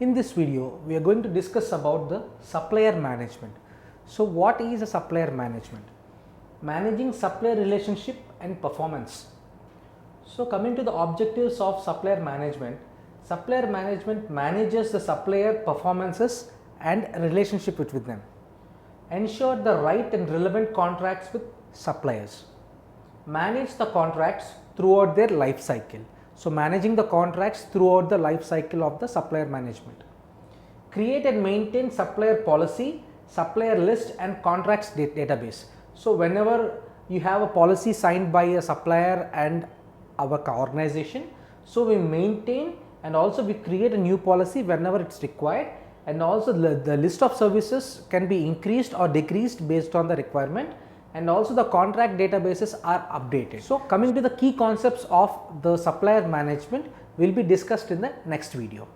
In this video, we are going to discuss about the supplier management. So what is a supplier management? Managing supplier relationship and performance. So coming to the objectives of supplier management manages the supplier performances and relationship with them. Ensure the right and relevant contracts with suppliers. Manage the contracts throughout their life cycle. So managing the contracts throughout the life cycle of the supplier management. Create and maintain supplier policy, supplier list and contracts database. So whenever you have a policy signed by a supplier and our organization, so we maintain and also we create a new policy whenever it's required, and also the list of services can be increased or decreased based on the requirement, and also the contract databases are updated. So coming to the key concepts of the supplier management will be discussed in the next video.